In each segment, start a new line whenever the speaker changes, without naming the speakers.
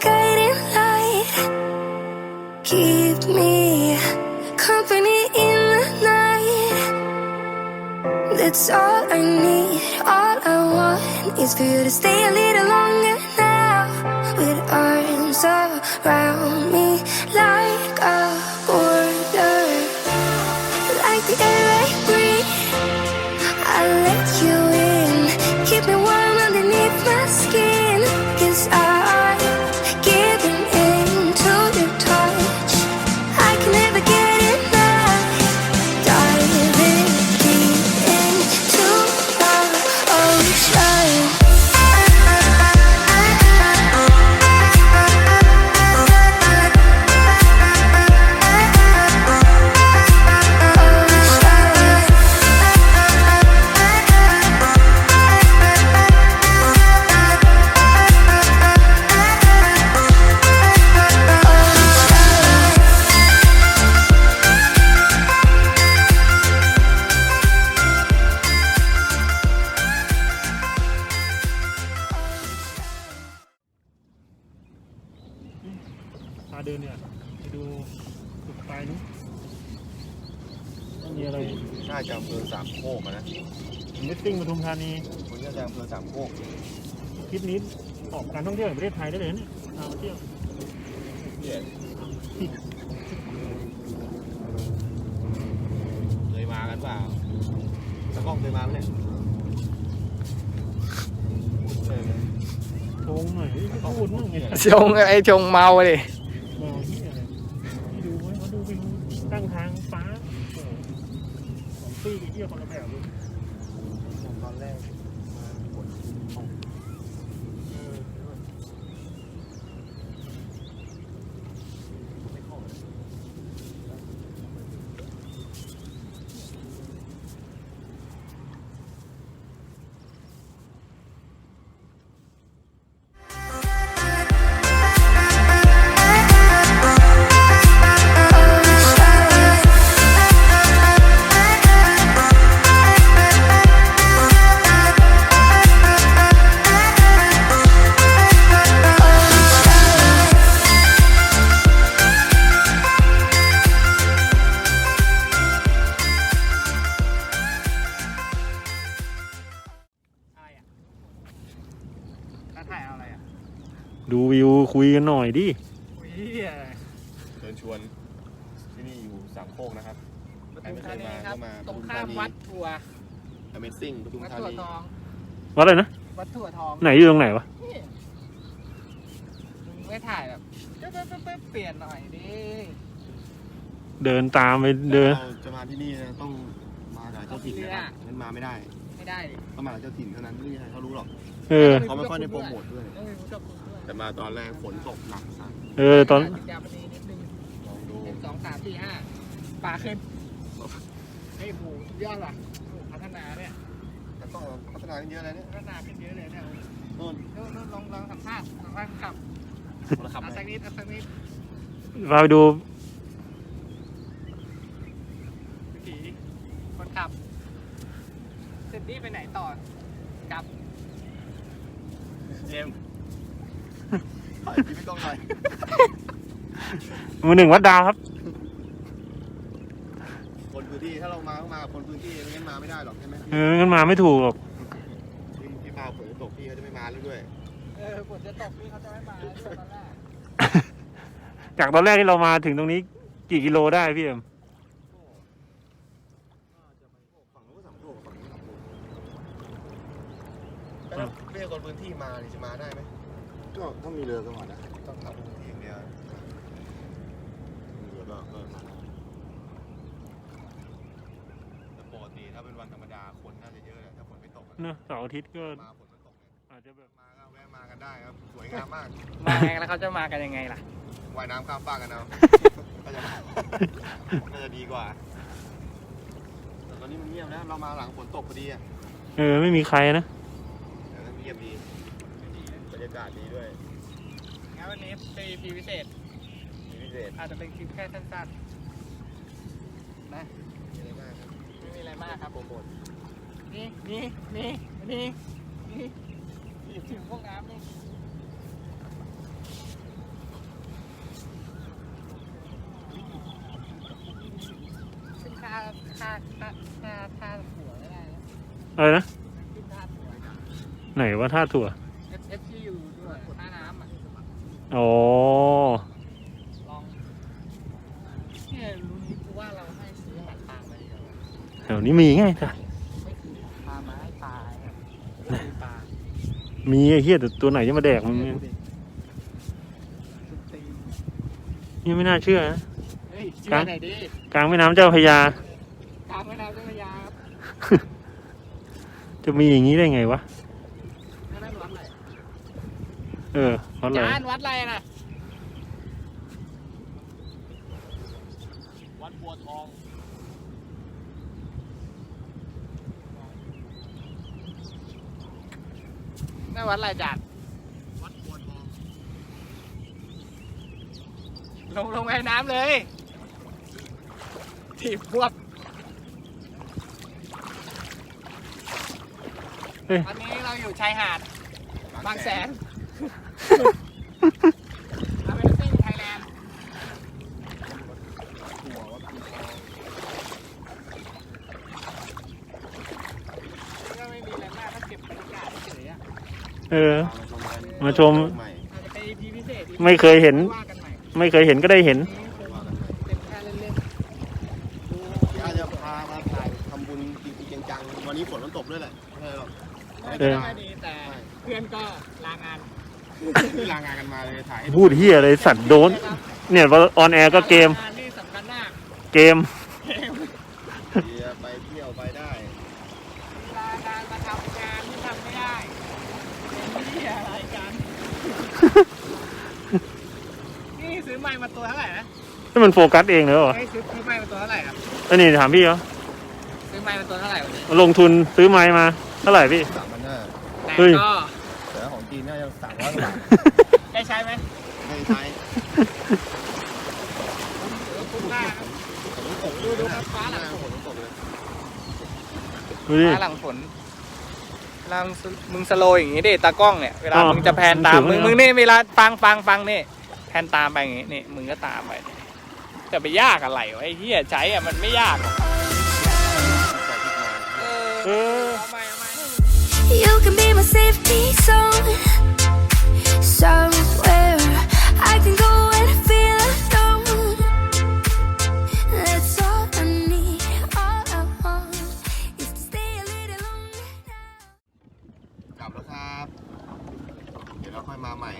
guiding light. Keep me company in the night. That's all I need. All I want is for you to stay a little longer now. With arms around me like a border, like the air I breathe. I let you in, keep me warm underneath my skin. 'Cause I'm giving in to your touch. I can never get enough. Diving deep into the ocean.
พาเดินเนี่ยไปดูจุดปลายนู้นมีอะไร
น่าจะอำเภอสามโคกนะ
มิตติ้งปทุมธานี
คนน่าจะอำเภอสามโคก
คลิปนี้ออกการท่องเที่ยวแห่งประเทศไทยได้เลยเนี่ยพามาเที่ยว
เคยมากันเปล่าตะก้องเคยมาไหมเนี่ย
โชงหน่อยเขาพูดมั่งไง
ชงไอ้ชงเมาเลย
มองที่อะไรที่ดูไว้เขาดูวิวตั้งทางฟ้าของปีกเที่ยวคนละแบบเลย
ตอนแรกมาฝนตกไม่เข้าเลย
ถ่ายเอาอะไรอ่ะ
ดูวิวคุยกันหน่อยดิ
เชิญชวนที่นี่อยู่สามโคกนะครับ
ปทุมธานีครับตรงข้ามวัดถั่ว
Amazing ปทุม
วัด
ธา
ถั่ว
นี
ทอง
วัดอะไรนะ
วัดถั่วทอง
ไหนอยู่ตรงไหนวะ
นี่มึงไม่ถ่ายแบบเปลี่ยนหน่อยดิ
เดินตามไปเดิน
เราจะมาที่นี่นะต้องมากับเจ้าถิ่นนะครับงั้นมาไม่ได้
ไม่ได้ดิ
ต้องมากับเจ้าถิ่นเท่านั้นไม่มีใครเขารู้หรอก
เออ
เขาไม่ค่อยได้โปรโมทด้วย
ต้องมีผู้ชมด้วย
แต่มาตอนแรกฝนตกหนักสัส
เออตอน
ยาวไปนิดนึง
ลองดู
1 2 3 4 5ป่าขึ้นไอ้หูยอดว่ะโอ้พัฒนาเนี่ย
แต่ต้องพัฒนากันเยอะเลยเนี่ย
พัฒนาขึ้นเยอะเลยเนี่ย
โน่น
นู่นลองสัมภาษณ์ขับ
คนละขับ
เอา
เล
สัก
ย
นิดเอาสักนิด
พาไปดู
ผีคนขับเสร็จนี่ไปไหนต่อ กลับ
เจมส์ถ่ายคลิปไม่ต้องเลย
มือหนึ่งวัดดาวครับ
คนพื้นที่ถ้าเรามาก็มากับคนพื้นที่ไม่งั้นมาไม่ได้หรอกใช่ไหม
เอองั้นมาไม่ถูกหรอก
พี่พาวฝนจะตกพี่เขาจะไม่มาแล้วด้วย
ฝนจะตกนี่เขาจะไม่มาด้วยตอนแรก
จากตอนแรกที่เรามาถึงตรงนี้กี่กิโลได้พี่เอ็ม
ฝั่งนู้นก็สามโลฝั่งนี้สามโลแต่ถ้าเรียกคนพื้นที่มานี่จะมาได้ไหมก็ต้องมีเรือก็มาได้ต้องทำพื้นที่อย่างเดียวมีเรือก็มาได้แต่ปกติถ้าเป็นวันธรรมดาคนน่าจะเยอะแหละถ้าฝนไม่ตก
เนอะเสาร์อาทิตย์ก็
มาฝนมันตกเนี่ย
อาจจะแบบ
มาก็แวะมากันได้ครับสวยงามมาก
มาไงแล้วเขาจะมากันยังไงล่ะ
ว่ายน้ำข้ามฟากกันเอา ก็จะน่าจะดีกว่า แต่ตอนนี้มันเงียบนะ เรามาหลังฝนตกพอดีอ่ะ
เออไม่มีใครนะ
แต่ก็เงียบดีบรรยากาศดีด้วย
งั้นวันนี้เป็นพีพิเศษ
มีพิเศษ
อาจจะเป็นคลิปแค่สั้นๆนะ
มีอะไรมากครับ
ไม่มีอะไรมากครับ
โปรโมท
นี่ถึงพวกน้ำนี่ ท่าหัวก็ได้นะ
อะไรนะ
ขึ้นท่าหัว
ไหนว่าท่าถั่ว
FFU ด้วยท่าน้ำอ่ะ
อ๋อ
ลองเนี่ยรู้นี้กูว่าเราให้ซื้ออาหารปลาไปดีกว่า
แถวนี้มีไงจ้ะ
ไม่คือพามาให้ปลาเนี่ยไม่คือปลา
มีไอ้เหี้ยแต่ตัวไหนจะมาแดกมึงเนี่ย
สุดตีน
นี่ไม่น่าเชื่อนะ
เฮ้ยเชื่อไหนอยดิ
กลางแม่น้ำเจ้าพระยา
กลางแม่น้ำเจ้าพระยาครับ
จะมีอย่างนี้ได้ไงวะ
นั่นวัดอะไร
เออวัดอะไร
จานวัดอะไรน่ะ
วัดบัวทอง
นั่นวัดอะไรจาน
วัดบัวทอง
ลงแม่น้ำเลยถีบพวก
เฮ้ย
ตอนนี้เราอยู่ชายหาดบางแสน Amazing Thailand
หัววัดบัวทอง
ก็ไม่มีอะไรมากก็เก็บบรรยากาศเฉยๆอ่ะ
เออ มาชม
ใหม่
อาจจะเป็น EP พิเศษ EP
ไม่เคยเห็น
ว่ากันใหม่
ไม่เคยเห็นก็ได้เห็น
นี่คือ
ว่ากันใหม่
เป็นแค่เล่นๆดู
ย่าจะพามาถ่ายทำบุญจริงๆจังๆวันนี้ฝนมันตกด้วยแหละไม่ใช่หรอก
ไม่
เออ
ได้ดีแต่เพื่อนก็ลางาน
ที่ลางานกันมาเลยถ่ายให้
พูดเหี้ยอะไรสัตว์โดน เนี่ยพอออนแอร์ก็เกม
งานนี่สำคัญมาก
เกม
เที่ยวไปเที่ยวไปได้
ลางานมาทำงานที่ทำไม่ได้เป็นที่อะไรกัน นี่ซื้อไม้มาตัวเท่าไหร่นะ
นี่มันโฟกัสเองเลยเหรอ
เฮ้ยซื้อไม้มาตัวเท่าไหร่ครับ
อันนี้ถามพี่เหรอ
ซื้อไม้มาตัวเท่าไหร่วันนี้
ลงทุนซื้อไม้มาเท่าไหร่พี่
3,500
แต่
เฮ้ย
ก็
แต่ของจีนน่าจะ300 กว่าบาท
ได้ใช้ไหม
ไม่ใช้
คุ้มค่าครับ ดูครับฟ้าหลังฝน
ตกเลย
ดูดิ
ฟ้าหลังฝนเวลามึงสโลว์อย่างงี้ดิตากล้องเนี่ยเวลา
อ๋อ
มึงจะแพนตาม
ถึง
มึง
เลยเหรอ
นี่เวลาฟังนี่แพนตามไปอย่างงี้นี่มึงก็ตามไปจะไปยากอะไรวะไอ้เหี้ยใช้อะมันไม่ยากหรอก
เออ
เอาใหม่
You can be my safety zone. Somewhere I can go when I feel alone. That's all I need. All I want is to stay a little longer now.
กลับแล้วครับ เดี๋ยวเราค่อยมาใหม่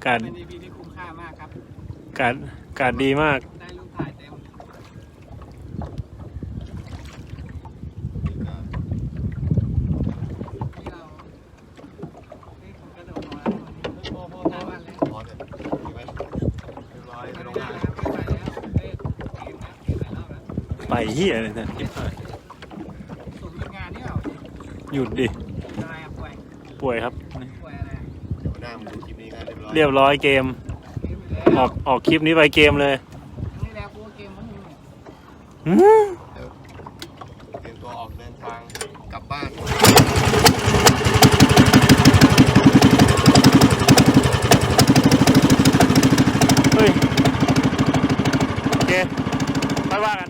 การ
เป็น EP ที่คุ้มค่ามากครับ
การดีมาก
ได้รูปถ่ายเต็มที่เรานี่ผมกระโดดมาวันนี้โอ้โหหน้าบ้านเลย
พอเถอะดีไหมเรียบร้อยไปลง
ไม่
งา
ได้
น
แล้วไม่ไปแล้วเฮ้ยเกมนะเกมหลายรอบแล้ว
ไปเหี้ยเลยนะ
สูงงานนี่เหรอ
หยุดดิ
อะไรอะป่วย
ป่วยครับ
ป่วยอะไรอะ
เดี๋ยวหน้ามึงดูคลิปนี้กันเรียบร้อย
เรียบร้อยเกม
เกมอยู่แล้ว
ออกคลิปนี้ไปเกมเลย
นี่แล้วกูว่าเกมมันมีเนี่ย
หืม
เดี๋ยวเตรียมตัวออกเดินทางกลับบ้าน
เฮ้ย โอเคไปว่ากัน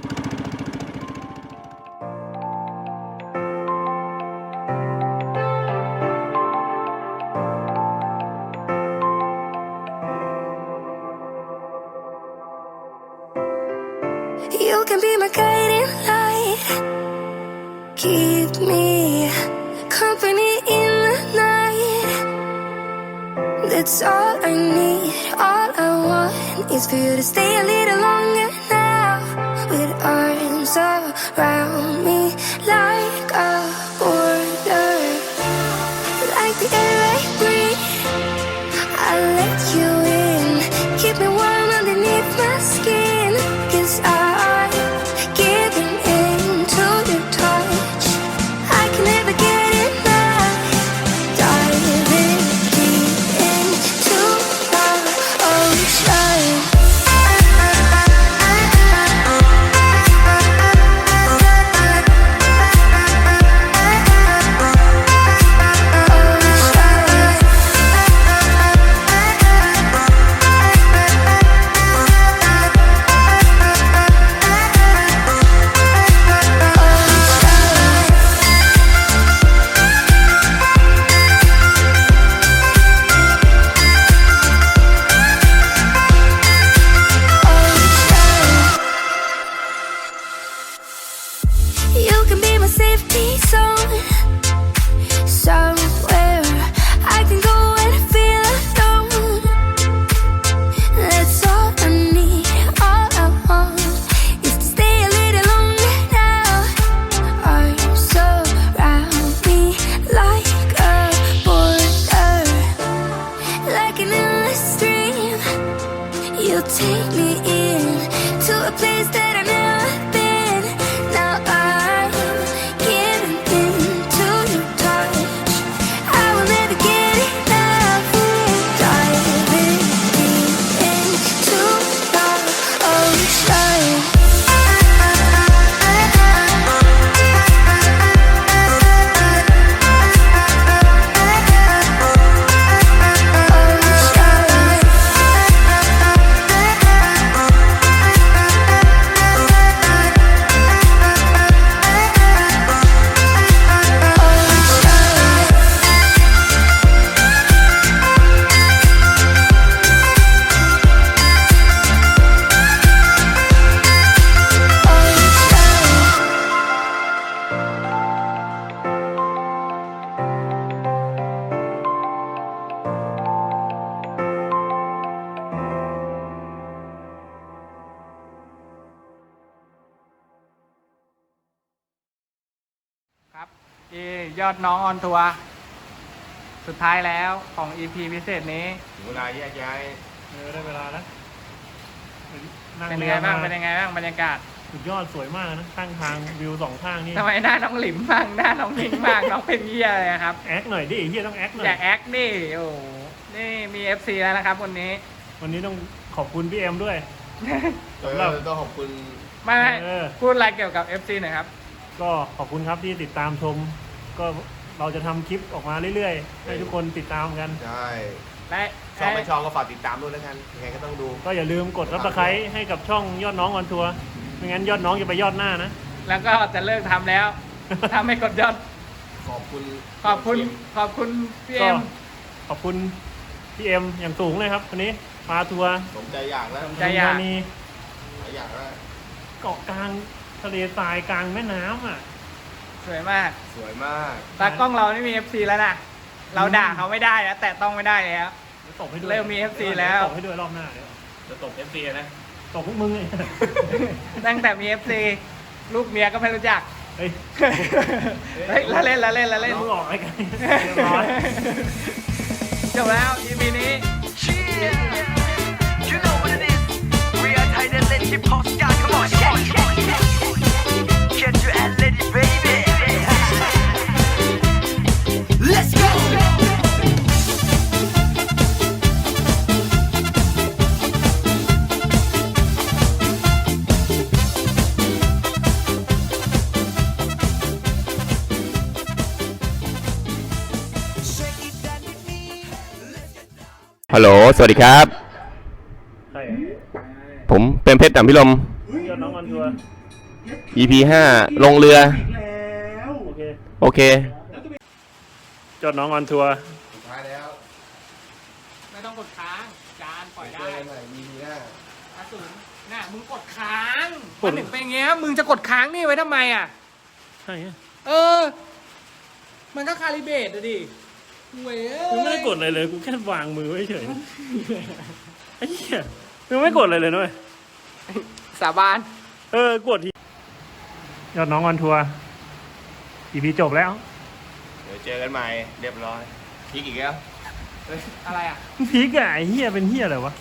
You can be my guiding light. Keep me company in the night. That's all I need. All I want is for you to stay a little longer now. With arms around me like a border. Like the air I breathe, I'll let you in. Keep me warm underneath my skin. 'Cause I'm giving in to your touch. I can never get enough. Diving deep into the ocean. will take me in to a place that I've never been. Now I'm giving in to your touch. I will never get enough. We're diving deep into the ocean.
ครับยอดน้องออนทัวร์สุดท้ายแล้วของ EP พิเศษนี้
ถึงเวลาแยกย้าย
ได้เวลาแล้วนั่ง
เป็น
เรื
ไง
อ
บ้าง
มา
เป็นยังไงบ้างบรรยากาศ
สุดยอดสวยมากนะข้างทางวิว2ข้างนี่
ทำไมหน้าน้องหลิมบ้างหน้าน้องพิงบ้างน้องเป็นเหี้ยอะไรครับ
แอคหน่อยดิเฮียต้องแอคหน่อย
อย่าแอคดิโอ้โหนี่มี FC แล้วนะครับวันนี้
วันนี้ต้องขอบคุณพี่เอ็มด้วย
ต้องขอบคุณ
ไม่
เออ
พูดอะไรเกี่ยวกับ FC หน่อยครับ
ก็ขอบคุณครับที่ติดตามชม ก็เราจะทำคลิปออกมาเรื่อยๆ ให้ทุกคนติดตามกัน
ใช่
และ
ชอบไม่ชอบก็ฝากติดตามด้วยแล้วกันยังไงก็ต้องดู
ก็อย่าลืมกดซับสไครต์ให้กับช่องยอดน้องออนทัวร์ไม่งั้นยอดน้องจะไปยอดหน้านะ
แล้วก็จะเลิกทำแล้ว ถ้าไม่กดยอด
ขอบคุณ
ขอบคุณพี่
ก็
เอ็ม
ขอบคุณพี่เอ็มอย่างสูงเลยครับวันนี้พาทัวร์
สมใจอยากแล้ว
ใจอยาก
ปทุมธนี
หลายอย่างแล้ว
เกาะกลางทะเลทรายกลางแม่น้ำอ่ะ
สวยมาก
สวยมาก
ตากล้องเรานี่มี FC แล้วนะเราด่าเขาไม่ได้แล้วแต่ต้องไม่ได้แล้ว
ดี๋ยวตบให้ด้วย
เริ่มมี FC แล้ว
ตบให้ด้วยรอบหน้าเดี๋ยว
จะตก FC นะ
ตบพวกมึงไง
ตั้งแต่มี FC ลูกเมียก็ไม่รู้จัก
เฮ้ย
เฮ้ยละเล่น
มึงออกอะไรกันเรียบร้อย
จบแล้ว EP นี้
You know what it is. We are Thailand Legend Postcard. Come on, get you and let it, baby. Let's go.
ฮัลโหลสวัสดีครับ
ใช่
ผมเป็นเพชรต่ำพิรม
ยอดน้องออนทัวร์
EP 5 ลงเรือ
โอเค
โอเค
ยอดน้องออนทัวร์
สุดท้ายแล้ว
ไม่ต้องกดค้างจานปล่อยได้
ใหม่ EP หน้า
อาสูรน่ะมึงกดค้างมันถึงเป็นอย่างเงี้ยมึงจะกดค้างนี่ไว้ทำไมอ่ะ
ใช่ไง
เออ มันก็คาลิเบรตอะดิเว้ย
กูไม่ได้กดอะไรเลยกูแค่วางมือไว้เฉยไอ้เหี้ยมึงไม่กดอะไรเลยนะเว้ย
สาบาน
กดทียอดน้องออนทัวร์ EP จบแล้ว
เดี๋ยวเจอกันใหม่เรียบร้อยพีกอีกแล้ว
อะไรอ่ะ
พีกอะไอ้เหี้ยเป็นเหี้ยอะไรวะ